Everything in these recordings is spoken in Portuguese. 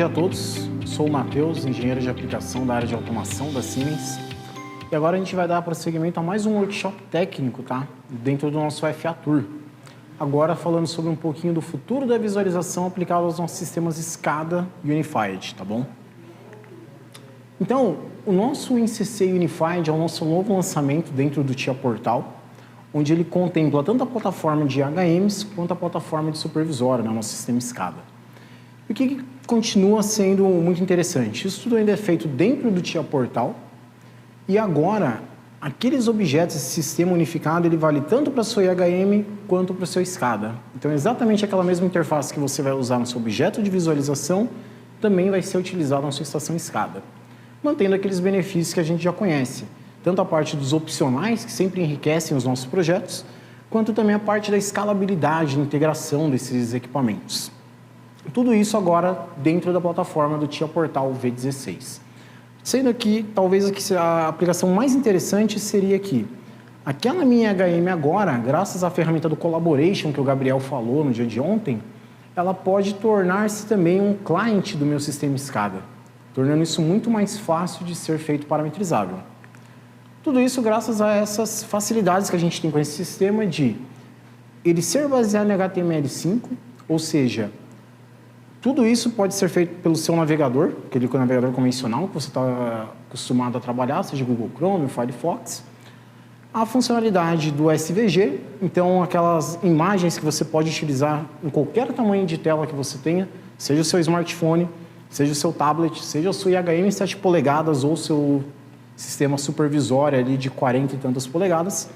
a todos, sou o Matheus, engenheiro de aplicação da área de automação da Siemens. E agora a gente vai dar prosseguimento a mais um workshop técnico, tá? Dentro do nosso FA Tour. Agora falando sobre um pouquinho do futuro da visualização aplicada aos nossos sistemas SCADA e Unified, tá bom? Então, o nosso WinCC Unified é o nosso novo lançamento dentro do TIA Portal, onde ele contempla tanto a plataforma de HMs quanto a plataforma de supervisória, né, nosso sistema SCADA. E o que continua sendo muito interessante? Isso tudo ainda é feito dentro do TIA Portal e agora, aqueles objetos, esse sistema unificado, ele vale tanto para o seu IHM quanto para o seu SCADA. Então, exatamente aquela mesma interface que você vai usar no seu objeto de visualização também vai ser utilizada na sua estação SCADA, mantendo aqueles benefícios que a gente já conhece, tanto a parte dos opcionais, que sempre enriquecem os nossos projetos, quanto também a parte da escalabilidade e integração desses equipamentos. Tudo isso agora dentro da plataforma do TIA Portal V16. Sendo que, talvez aqui a aplicação mais interessante seria que aquela minha HM agora, graças à ferramenta do Collaboration que o Gabriel falou no dia de ontem, ela pode tornar-se também um cliente do meu sistema SCADA, tornando isso muito mais fácil de ser feito parametrizável. Tudo isso graças a essas facilidades que a gente tem com esse sistema de ele ser baseado em HTML5, ou seja, tudo isso pode ser feito pelo seu navegador, aquele navegador convencional que você está acostumado a trabalhar, seja Google Chrome ou Firefox. A funcionalidade do SVG, então aquelas imagens que você pode utilizar em qualquer tamanho de tela que você tenha, seja o seu smartphone, seja o seu tablet, seja a sua IHM 7 polegadas ou o seu sistema supervisório ali de 40 e tantas polegadas.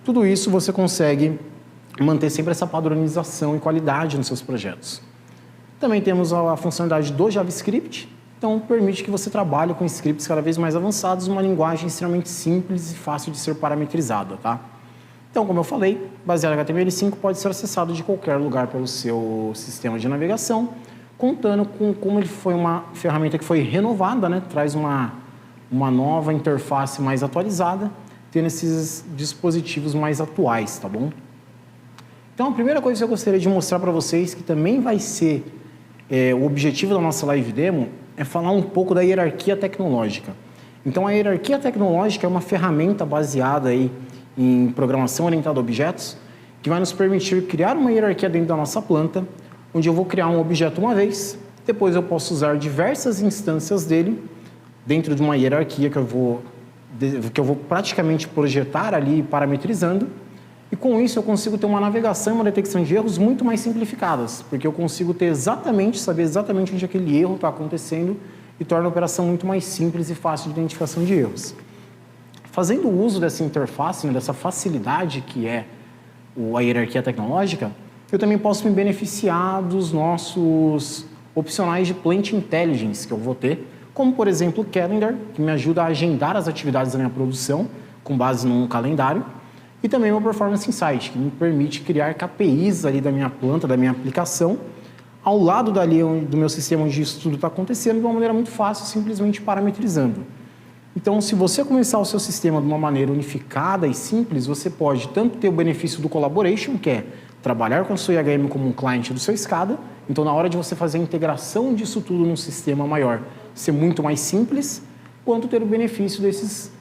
Tudo isso você consegue manter sempre essa padronização e qualidade nos seus projetos. Também temos a funcionalidade do JavaScript, então permite que você trabalhe com scripts cada vez mais avançados, uma linguagem extremamente simples e fácil de ser parametrizada, tá? Então, como eu falei, baseado em HTML5 pode ser acessado de qualquer lugar pelo seu sistema de navegação, contando com como ele foi uma ferramenta que foi renovada, né? Traz uma nova interface mais atualizada, tendo esses dispositivos mais atuais, tá bom? Então, a primeira coisa que eu gostaria de mostrar para vocês, que também vai ser o objetivo da nossa live demo, é falar um pouco da hierarquia tecnológica. Então, a hierarquia tecnológica é uma ferramenta baseada aí em programação orientada a objetos, que vai nos permitir criar uma hierarquia dentro da nossa planta, onde eu vou criar um objeto uma vez, depois eu posso usar diversas instâncias dele, dentro de uma hierarquia que eu vou praticamente projetar ali parametrizando, e com isso eu consigo ter uma navegação e uma detecção de erros muito mais simplificadas, porque eu consigo saber exatamente onde aquele erro está acontecendo e torna a operação muito mais simples e fácil de identificação de erros. Fazendo uso dessa interface, né, dessa facilidade que é a hierarquia tecnológica, eu também posso me beneficiar dos nossos opcionais de Plant Intelligence que eu vou ter, como, por exemplo, o Calendar, que me ajuda a agendar as atividades da minha produção com base num calendário, e também o Performance Insight, que me permite criar KPIs ali da minha planta, da minha aplicação, ao lado dali do meu sistema onde isso tudo está acontecendo, de uma maneira muito fácil, simplesmente parametrizando. Então, se você começar o seu sistema de uma maneira unificada e simples, você pode tanto ter o benefício do Collaboration, que é trabalhar com a sua IHM como um cliente do seu SCADA, então na hora de você fazer a integração disso tudo num sistema maior, ser muito mais simples, quanto ter o benefício desses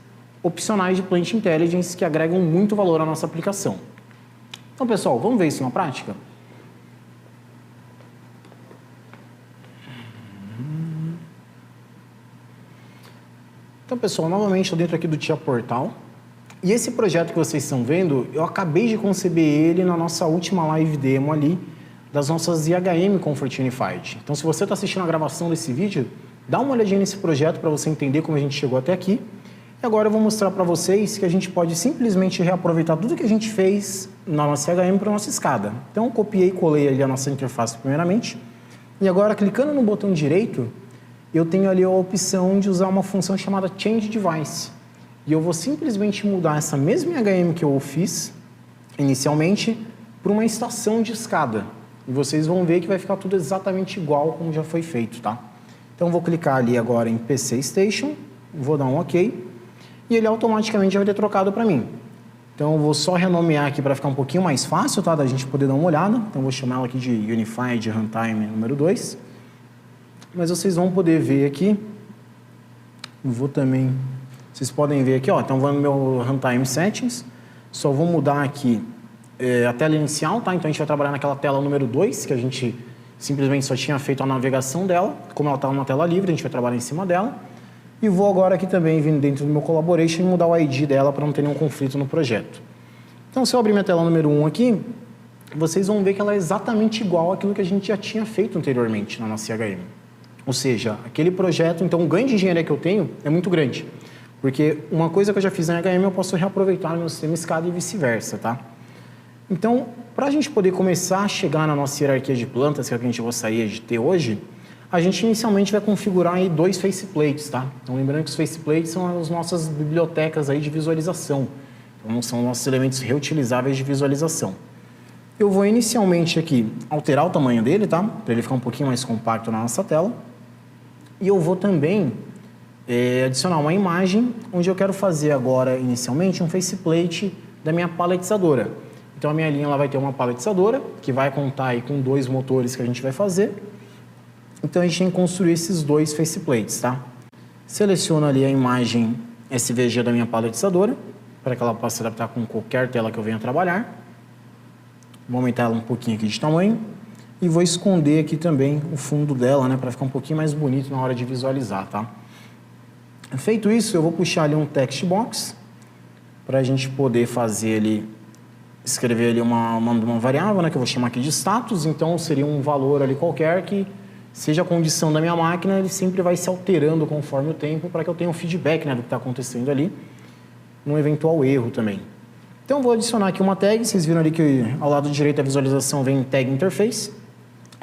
opcionais de Plant Intelligence que agregam muito valor à nossa aplicação. Então, pessoal, vamos ver isso na prática? Então, pessoal, novamente estou dentro aqui do TIA Portal. E esse projeto que vocês estão vendo, eu acabei de conceber ele na nossa última live demo ali, das nossas IHM Comfort Unified. Então, se você está assistindo a gravação desse vídeo, dá uma olhadinha nesse projeto para você entender como a gente chegou até aqui. E agora eu vou mostrar para vocês que a gente pode simplesmente reaproveitar tudo que a gente fez na nossa IHM para a nossa SCADA. Então, eu copiei e colei ali a nossa interface primeiramente. E agora, clicando no botão direito, eu tenho ali a opção de usar uma função chamada Change Device. E eu vou simplesmente mudar essa mesma IHM que eu fiz inicialmente para uma estação de SCADA. E vocês vão ver que vai ficar tudo exatamente igual como já foi feito, tá? Então, eu vou clicar ali agora em PC Station, vou dar um OK. E ele automaticamente já vai ter trocado para mim. Então, eu vou só renomear aqui para ficar um pouquinho mais fácil, tá? Da gente poder dar uma olhada. Então, eu vou chamar ela aqui de Unified Runtime número 2. mas vocês vão poder ver aqui, vou também, vocês podem ver aqui, ó, então vou no meu Runtime Settings, só vou mudar aqui a tela inicial, tá? Então a gente vai trabalhar naquela tela número 2, que a gente simplesmente só tinha feito a navegação dela, como ela estava na tela livre, a gente vai trabalhar em cima dela. E vou agora aqui também vir dentro do meu Collaboration e mudar o ID dela para não ter nenhum conflito no projeto. Então, se eu abrir minha tela número 1 aqui, vocês vão ver que ela é exatamente igual àquilo que a gente já tinha feito anteriormente na nossa CHM. Ou seja, aquele projeto, então o ganho de engenharia que eu tenho é muito grande. Porque uma coisa que eu já fiz na HM eu posso reaproveitar no meu sistema SCADA e vice-versa, tá? Então, para a gente poder começar a chegar na nossa hierarquia de plantas, que é o que a gente gostaria de ter hoje, a gente inicialmente vai configurar aí 2 faceplates, tá? Então, lembrando que os faceplates são as nossas bibliotecas aí de visualização. Então, são nossos elementos reutilizáveis de visualização. Eu vou inicialmente aqui alterar o tamanho dele, tá? Para ele ficar um pouquinho mais compacto na nossa tela. E eu vou também adicionar uma imagem, onde eu quero fazer agora, inicialmente, um faceplate da minha paletizadora. Então, a minha linha ela vai ter uma paletizadora, que vai contar aí com 2 motores que a gente vai fazer. Então, a gente tem que construir esses 2 faceplates, tá? Seleciono ali a imagem SVG da minha paletizadora, para que ela possa se adaptar com qualquer tela que eu venha trabalhar. Vou aumentar ela um pouquinho aqui de tamanho. E vou esconder aqui também o fundo dela, né? Para ficar um pouquinho mais bonito na hora de visualizar, tá? Feito isso, eu vou puxar ali um text box, para a gente poder fazer ali, escrever ali uma variável, né? Que eu vou chamar aqui de status. Então, seria um valor ali qualquer que seja a condição da minha máquina, ele sempre vai se alterando conforme o tempo, para que eu tenha um feedback, né, do que está acontecendo ali, num eventual erro também. Então, vou adicionar aqui uma tag. Vocês viram ali que ao lado direito da visualização vem tag interface.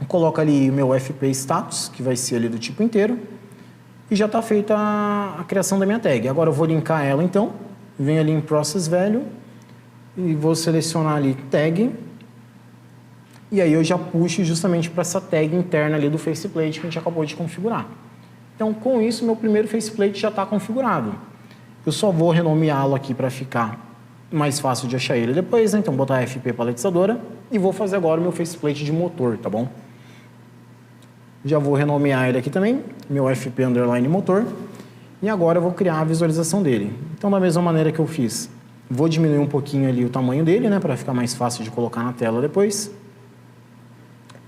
Coloco ali o meu FP status, que vai ser ali do tipo inteiro. E já está feita a criação da minha tag. Agora eu vou linkar ela então. Venho ali em process value e vou selecionar ali tag. E aí eu já puxo justamente para essa tag interna ali do faceplate que a gente acabou de configurar. Então, com isso, meu primeiro faceplate já está configurado. Eu só vou renomeá-lo aqui para ficar mais fácil de achar ele depois, né? Então, botar FP paletizadora e vou fazer agora o meu faceplate de motor, tá bom? Já vou renomear ele aqui também, meu FP underline motor. E agora eu vou criar a visualização dele. Então, da mesma maneira que eu fiz, vou diminuir um pouquinho ali o tamanho dele, né? Para ficar mais fácil de colocar na tela depois.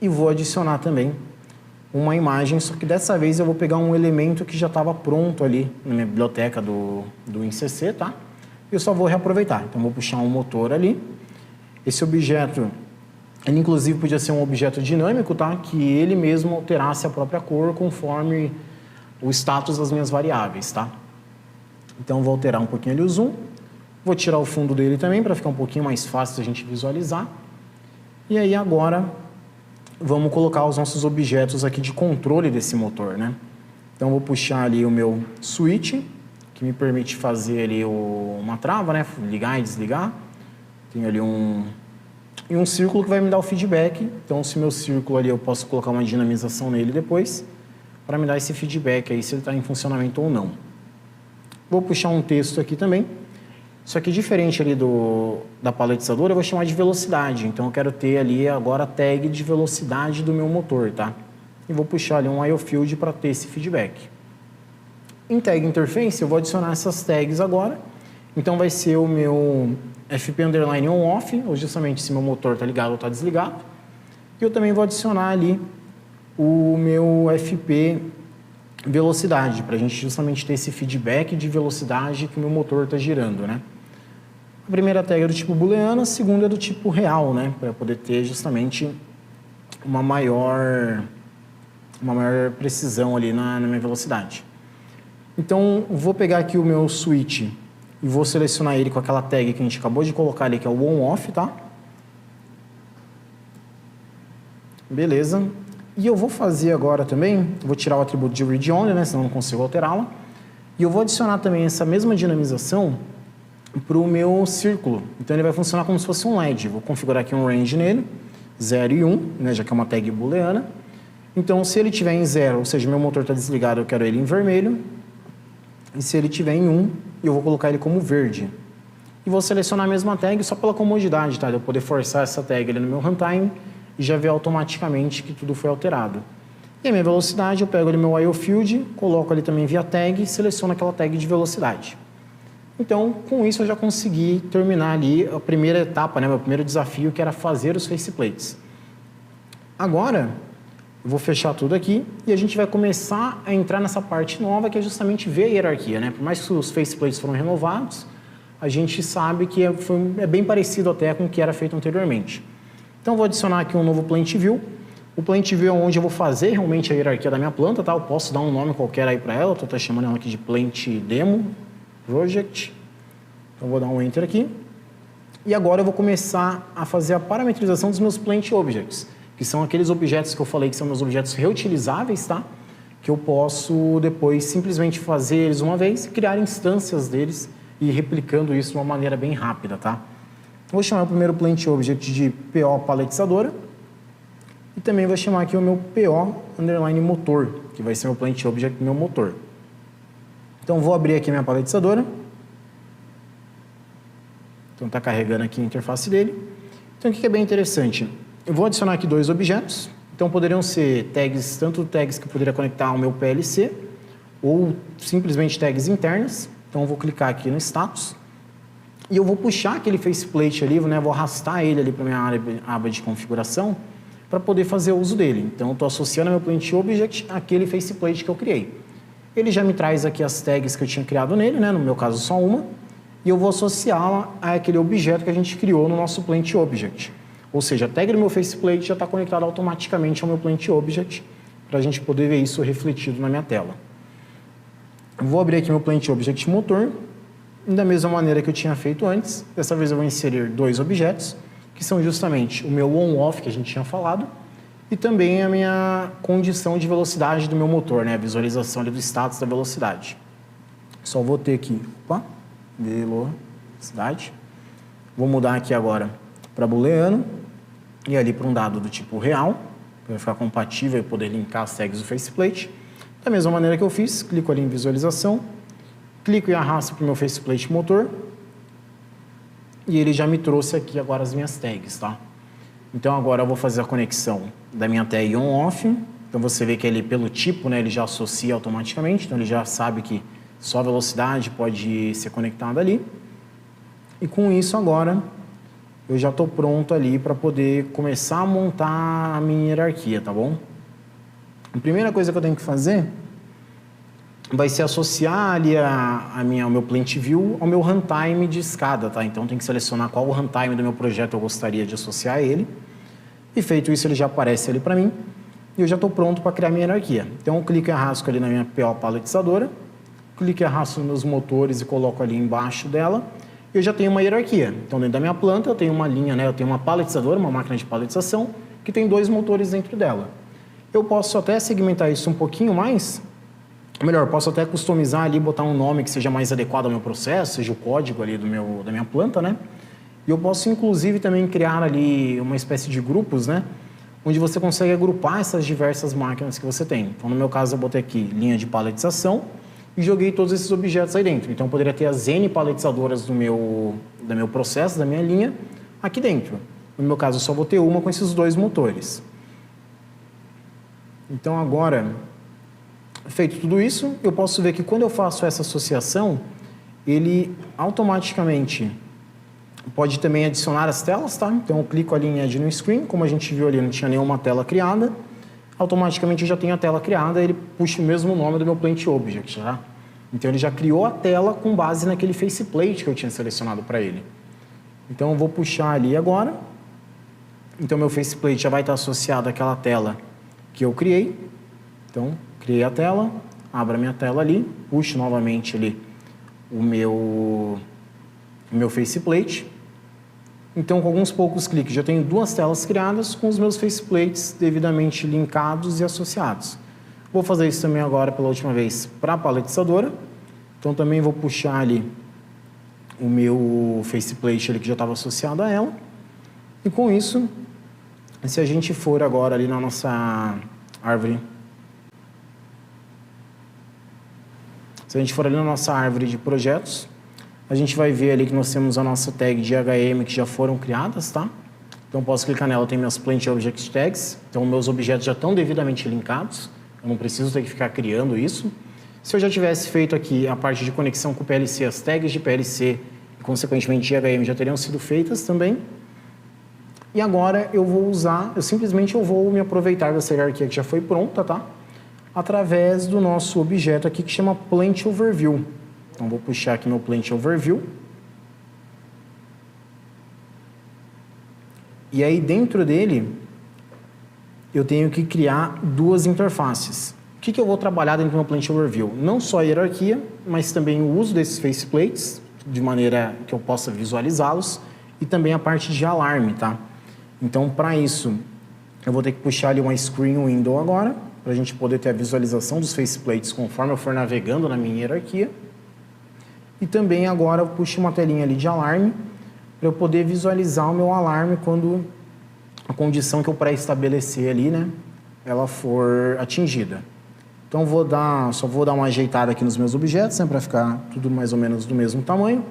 E vou adicionar também uma imagem, só que dessa vez eu vou pegar um elemento que já estava pronto ali na minha biblioteca do InCC, tá? E eu só vou reaproveitar. Então, vou puxar um motor ali. Esse objeto, ele inclusive podia ser um objeto dinâmico, tá? Que ele mesmo alterasse a própria cor conforme o status das minhas variáveis, tá? Então, vou alterar um pouquinho ali o zoom. Vou tirar o fundo dele também, para ficar um pouquinho mais fácil da gente visualizar. E aí, agora, vamos colocar os nossos objetos aqui de controle desse motor, né? Então, vou puxar ali o meu switch, que me permite fazer ali uma trava, né? Ligar e desligar. Tenho ali um círculo que vai me dar o feedback. Então, se meu círculo ali, eu posso colocar uma dinamização nele depois, para me dar esse feedback aí, se ele está em funcionamento ou não. Vou puxar um texto aqui também. Só que diferente ali da paletizadora, eu vou chamar de velocidade. Então, eu quero ter ali agora a tag de velocidade do meu motor, tá? E vou puxar ali um IOField para ter esse feedback. Em tag interface, eu vou adicionar essas tags agora. Então, vai ser o meu FP underline on-off, ou justamente se meu motor está ligado ou está desligado. E eu também vou adicionar ali o meu FP velocidade, para a gente justamente ter esse feedback de velocidade que o meu motor está girando, né? A primeira tag é do tipo booleano, a segunda é do tipo real, né? Para poder ter justamente uma maior precisão ali na minha velocidade. Então, vou pegar aqui o meu switch e vou selecionar ele com aquela tag que a gente acabou de colocar ali, que é o on-off, tá? Beleza. E eu vou fazer agora também, vou tirar o atributo de read only, né? Senão eu não consigo alterá-la. E eu vou adicionar também essa mesma dinamização para o meu círculo. Então, ele vai funcionar como se fosse um LED. Vou configurar aqui um range nele, 0 e 1, né? Já que é uma tag booleana. Então, se ele estiver em 0, ou seja, meu motor está desligado, eu quero ele em vermelho. E se ele estiver em 1, eu vou colocar ele como verde. E vou selecionar a mesma tag só pela comodidade, tá? De eu poder forçar essa tag ali no meu runtime e já ver automaticamente que tudo foi alterado. E a minha velocidade, eu pego ali meu IO Field, coloco ali também via tag e seleciono aquela tag de velocidade. Então, com isso eu já consegui terminar ali a primeira etapa, né, meu primeiro desafio, que era fazer os faceplates. Agora, eu vou fechar tudo aqui e a gente vai começar a entrar nessa parte nova, que é justamente ver a hierarquia, né? Por mais que os faceplates foram renovados, a gente sabe que é bem parecido até com o que era feito anteriormente. Então, vou adicionar aqui um novo Plant View. O Plant View é onde eu vou fazer realmente a hierarquia da minha planta, tá? Eu posso dar um nome qualquer aí para ela, estou até chamando ela aqui de Plant Demo Project. Então, vou dar um Enter aqui. E agora eu vou começar a fazer a parametrização dos meus Plant Objects, que são aqueles objetos que eu falei que são meus objetos reutilizáveis, tá? Que eu posso depois simplesmente fazer eles uma vez e criar instâncias deles e ir replicando isso de uma maneira bem rápida, tá? Vou chamar o primeiro Plant Object de PO paletizadora e também vou chamar aqui o meu PO underline motor, que vai ser meu Plant Object do meu motor. Então vou abrir aqui a minha paletizadora. Então está carregando aqui a interface dele. Então o que é bem interessante? Eu vou adicionar aqui dois objetos. Então poderiam ser tags, tanto tags que eu poderia conectar ao meu PLC ou simplesmente tags internas. Então eu vou clicar aqui no status e eu vou puxar aquele faceplate ali, né? Vou arrastar ele ali para a minha aba de configuração para poder fazer o uso dele. Então eu estou associando meu Plant Object àquele faceplate que eu criei. Ele já me traz aqui as tags que eu tinha criado nele, né? No meu caso só uma. E eu vou associá-la àquele objeto que a gente criou no nosso Plant Object. Ou seja, a tag do meu faceplate já está conectada automaticamente ao meu Plant Object para a gente poder ver isso refletido na minha tela. Vou abrir aqui meu Plant Object motor. Da mesma maneira que eu tinha feito antes, dessa vez eu vou inserir dois objetos, que são justamente o meu on-off, que a gente tinha falado, e também a minha condição de velocidade do meu motor, né? A visualização ali do status da velocidade. Só vou ter aqui, velocidade. Vou mudar aqui agora para booleano e ali para um dado do tipo real, para ficar compatível e poder linkar as tags do faceplate. Da mesma maneira que eu fiz, clico ali em visualização, clico e arrasto para o meu faceplate motor e ele já me trouxe aqui agora as minhas tags, tá? Então agora eu vou fazer a conexão da minha tag on-off. Então você vê que ele, pelo tipo, né, ele já associa automaticamente, então ele já sabe que só a velocidade pode ser conectada ali. E com isso agora eu já estou pronto ali para poder começar a montar a minha hierarquia, tá bom? A primeira coisa que eu tenho que fazer vai ser associar ali o meu Plant View ao meu runtime de escada, tá? Então tem que selecionar qual o runtime do meu projeto eu gostaria de associar a ele. E feito isso, ele já aparece ali para mim. E eu já estou pronto para criar minha hierarquia. Então eu clico e arrasto ali na minha PO paletizadora, clico e arrasto nos motores e coloco ali embaixo dela. E eu já tenho uma hierarquia. Então dentro da minha planta eu tenho uma linha, né? Eu tenho uma paletizadora, uma máquina de paletização, que tem dois motores dentro dela. Eu posso até segmentar isso um pouquinho mais. Melhor, posso até customizar ali, botar um nome que seja mais adequado ao meu processo, seja o código ali da minha planta, né? E eu posso, inclusive, também criar ali uma espécie de grupos, né? Onde você consegue agrupar essas diversas máquinas que você tem. Então, no meu caso, eu botei aqui linha de paletização e joguei todos esses objetos aí dentro. Então, eu poderia ter as N paletizadoras do meu processo, da minha linha, aqui dentro. No meu caso, eu só vou ter uma com esses dois motores. Então, agora, feito tudo isso, eu posso ver que quando eu faço essa associação, ele automaticamente pode também adicionar as telas, tá? Então eu clico ali em Add New Screen, como a gente viu ali, não tinha nenhuma tela criada, automaticamente eu já tenho a tela criada, ele puxa o mesmo nome do meu Plant Object, tá? Então ele já criou a tela com base naquele faceplate que eu tinha selecionado para ele. Então eu vou puxar ali agora, então meu faceplate já vai estar associado àquela tela que eu criei. Então criei a tela, abro a minha tela ali, puxo novamente ali o meu faceplate. Então, com alguns poucos cliques, já tenho duas telas criadas com os meus faceplates devidamente linkados e associados. Vou fazer isso também agora pela última vez para a paletizadora. Então, também vou puxar ali o meu faceplate ali que já estava associado a ela. E com isso, se a gente for agora ali na nossa árvore, de projetos, a gente vai ver ali que nós temos a nossa tag de HM que já foram criadas, tá? Então, posso clicar nela, tem minhas Plant Object Tags. Então, meus objetos já estão devidamente linkados. Eu não preciso ter que ficar criando isso. Se eu já tivesse feito aqui a parte de conexão com o PLC, as tags de PLC e, consequentemente, de HM já teriam sido feitas também. E agora eu vou usar, eu vou me aproveitar dessa hierarquia que já foi pronta, tá? Através do nosso objeto aqui que chama Plant Overview. Então, vou puxar aqui meu Plant Overview. E aí, dentro dele, eu tenho que criar duas interfaces. O que eu vou trabalhar dentro do meu Plant Overview? Não só a hierarquia, mas também o uso desses faceplates, de maneira que eu possa visualizá-los, e também a parte de alarme, tá? Então, para isso, eu vou ter que puxar ali uma Screen Window agora, para a gente poder ter a visualização dos faceplates conforme eu for navegando na minha hierarquia. E também agora eu puxo uma telinha ali de alarme, para eu poder visualizar o meu alarme quando a condição que eu pré-estabelecer ali, né, ela for atingida. Então, só vou dar uma ajeitada aqui nos meus objetos, né, para ficar tudo mais ou menos do mesmo tamanho.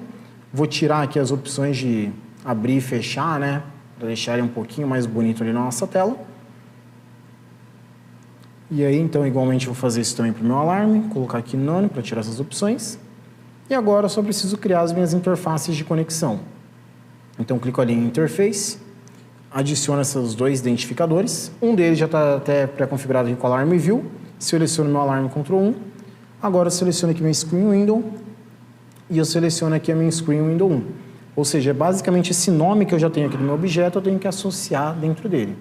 Vou tirar aqui as opções de abrir e fechar, né, para deixar ele um pouquinho mais bonito ali na nossa tela. E aí, então, igualmente, vou fazer isso também para o meu alarme, colocar aqui None para tirar essas opções. E agora eu só preciso criar as minhas interfaces de conexão. Então, clico ali em Interface, adiciono esses dois identificadores. Um deles já está até pré-configurado aqui com o Alarm View. Seleciono meu alarme Ctrl 1. Agora eu seleciono aqui minha Screen Window. E eu seleciono aqui a minha Screen Window 1. Ou seja, basicamente esse nome que eu já tenho aqui no meu objeto, eu tenho que associar dentro dele.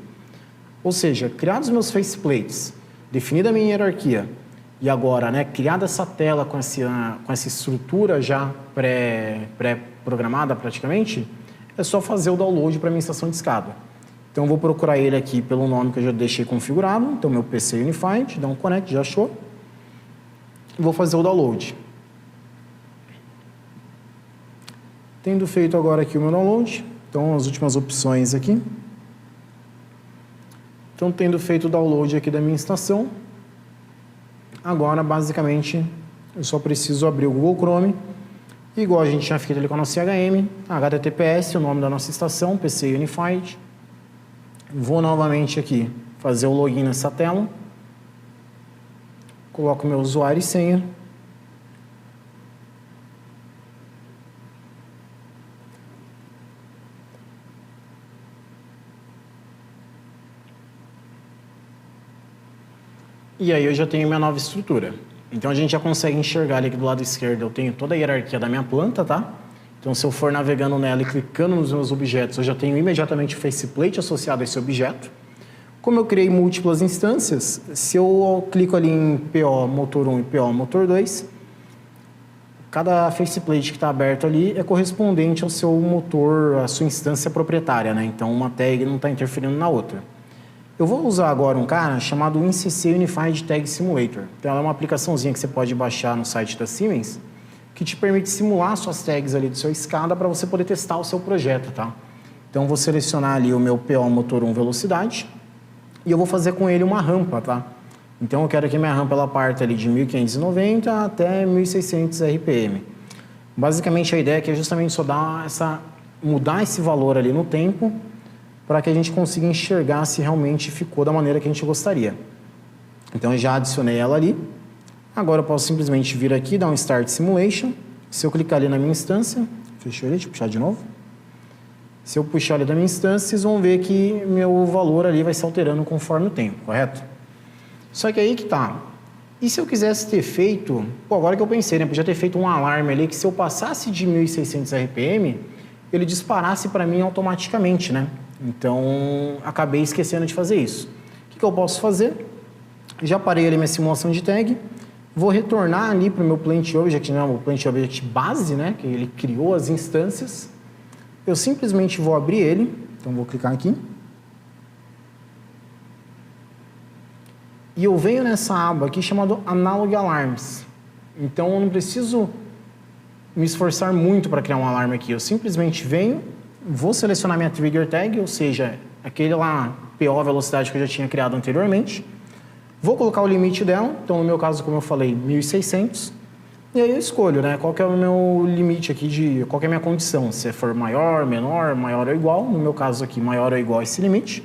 Ou seja, criados os meus faceplates, definida a minha hierarquia, e agora, né, criada essa tela com essa estrutura já pré-programada praticamente, é só fazer o download para a minha estação de escada. Então, eu vou procurar ele aqui pelo nome que eu já deixei configurado. Então, meu PC Unified, dá um connect, já achou. Vou fazer o download. Tendo feito agora aqui o meu download, então, as últimas opções aqui. Então, tendo feito o download aqui da minha estação, agora, basicamente, eu só preciso abrir o Google Chrome. Igual a gente tinha feito ali com a nossa CHM, HTTPS, o nome da nossa estação, PC Unified. Vou novamente aqui fazer o login nessa tela. Coloco meu usuário e senha. E aí eu já tenho minha nova estrutura. Então a gente já consegue enxergar ali aqui do lado esquerdo, eu tenho toda a hierarquia da minha planta, tá? Então, se eu for navegando nela e clicando nos meus objetos, eu já tenho imediatamente o faceplate associado a esse objeto. Como eu criei múltiplas instâncias, se eu clico ali em PO motor 1 e PO motor 2, cada faceplate que está aberto ali é correspondente ao seu motor, à sua instância proprietária, né? Então, uma tag não está interferindo na outra. Eu vou usar agora um cara chamado InCC Unified Tag Simulator. Então, ela é uma aplicaçãozinha que você pode baixar no site da Siemens, que te permite simular suas tags ali do seu escada para você poder testar o seu projeto, tá? Então, vou selecionar ali o meu PO motor 1 velocidade e eu vou fazer com ele uma rampa, tá? Então, eu quero que minha rampa ela parta ali de 1590 até 1600 RPM. Basicamente, a ideia aqui é justamente só mudar esse valor ali no tempo para que a gente consiga enxergar se realmente ficou da maneira que a gente gostaria. Então, eu já adicionei ela ali. Agora eu posso simplesmente vir aqui, dar um Start Simulation. Se eu clicar ali na minha instância, fechou ali, deixa eu puxar de novo. Se eu puxar ali da minha instância, vocês vão ver que meu valor ali vai se alterando conforme o tempo, correto? Só que aí que tá. E se eu quisesse ter feito, agora que eu pensei, né, podia ter feito um alarme ali que se eu passasse de 1600 RPM, ele disparasse para mim automaticamente, né? Então, acabei esquecendo de fazer isso. O que eu posso fazer? Já parei ali minha simulação de tag. Vou retornar ali para o meu Plant Object, né, o Plant Object base, né, que ele criou as instâncias. Eu simplesmente vou abrir ele, então vou clicar aqui. E eu venho nessa aba aqui chamada Analog Alarms. Então eu não preciso me esforçar muito para criar um alarme aqui. Eu simplesmente venho, vou selecionar minha Trigger Tag, ou seja, aquele lá PO velocidade que eu já tinha criado anteriormente. Vou colocar o limite dela, então no meu caso, como eu falei, 1600. E aí eu escolho, né, qual que é o meu limite aqui qual que é a minha condição, se for maior, menor, maior ou igual, no meu caso aqui, maior ou igual a esse limite.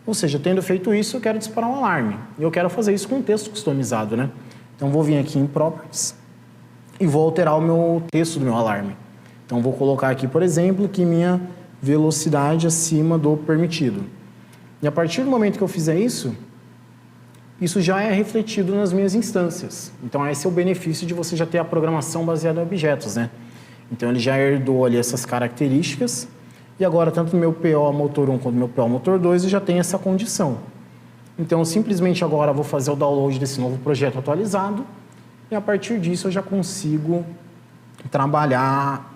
Ou seja, tendo feito isso, eu quero disparar um alarme. E eu quero fazer isso com um texto customizado, né? Então, vou vir aqui em Properties e vou alterar o meu texto do meu alarme. Então, vou colocar aqui, por exemplo, que minha velocidade acima do permitido. E a partir do momento que eu fizer isso já é refletido nas minhas instâncias. Então, esse é o benefício de você já ter a programação baseada em objetos, né? Então, ele já herdou ali essas características e agora, tanto no meu PO Motor 1 quanto no meu PO Motor 2, eu já tenho essa condição. Então, eu simplesmente agora vou fazer o download desse novo projeto atualizado e, a partir disso, eu já consigo trabalhar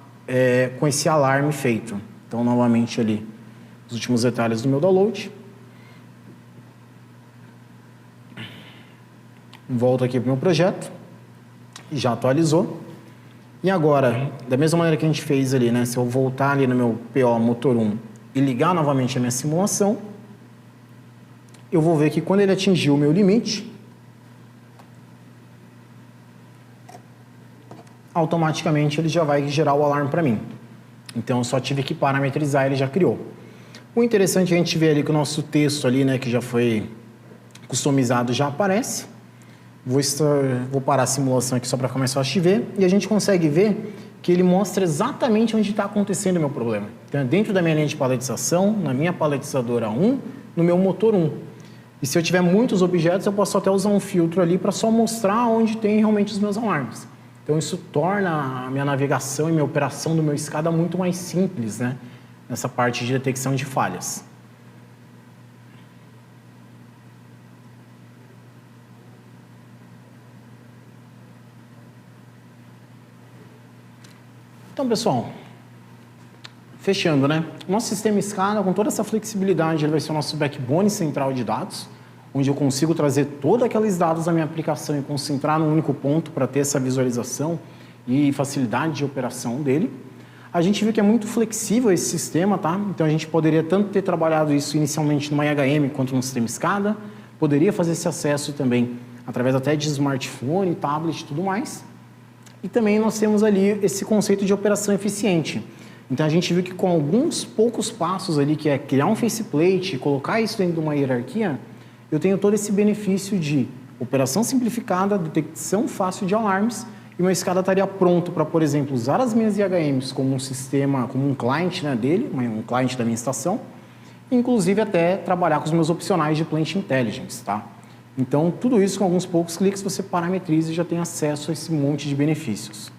com esse alarme feito. Então, novamente ali, os últimos detalhes do meu download. Volto aqui para o meu projeto, já atualizou. E agora, da mesma maneira que a gente fez ali, né? Se eu voltar ali no meu PO Motor 1 e ligar novamente a minha simulação, eu vou ver que quando ele atingiu o meu limite, automaticamente ele já vai gerar o alarme para mim. Então, eu só tive que parametrizar, ele já criou. O interessante é a gente ver ali que o nosso texto ali, né, que já foi customizado, já aparece. Vou parar a simulação aqui só para ficar mais fácil de ver. E a gente consegue ver que ele mostra exatamente onde está acontecendo o meu problema. Então, dentro da minha linha de paletização, na minha paletizadora 1, no meu motor 1. E se eu tiver muitos objetos, eu posso até usar um filtro ali para só mostrar onde tem realmente os meus alarmes. Então, isso torna a minha navegação e minha operação do meu SCADA muito mais simples, né? Nessa parte de detecção de falhas. Então, pessoal, fechando, né? O nosso sistema SCADA, com toda essa flexibilidade, ele vai ser o nosso backbone central de dados, onde eu consigo trazer todos aqueles dados da minha aplicação e concentrar num único ponto para ter essa visualização e facilidade de operação dele. A gente viu que é muito flexível esse sistema, tá? Então, a gente poderia tanto ter trabalhado isso inicialmente numa IHM quanto no sistema SCADA, poderia fazer esse acesso também através até de smartphone, tablet e tudo mais. E também nós temos ali esse conceito de operação eficiente. Então, a gente viu que com alguns poucos passos ali, que é criar um faceplate, colocar isso dentro de uma hierarquia, eu tenho todo esse benefício de operação simplificada, detecção fácil de alarmes, e o meu SCADA estaria pronto para, por exemplo, usar as minhas IHMs como um sistema, como um client, né, dele, um client da minha estação, e inclusive até trabalhar com os meus opcionais de Plant Intelligence, tá? Então, tudo isso com alguns poucos cliques você parametriza e já tem acesso a esse monte de benefícios.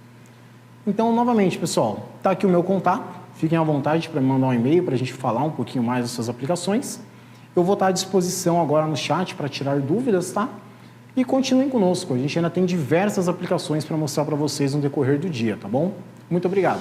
Então, novamente, pessoal, está aqui o meu contato. Fiquem à vontade para me mandar um e-mail para a gente falar um pouquinho mais das suas aplicações. Eu vou estar à disposição agora no chat para tirar dúvidas, tá? E continuem conosco, a gente ainda tem diversas aplicações para mostrar para vocês no decorrer do dia, tá bom? Muito obrigado!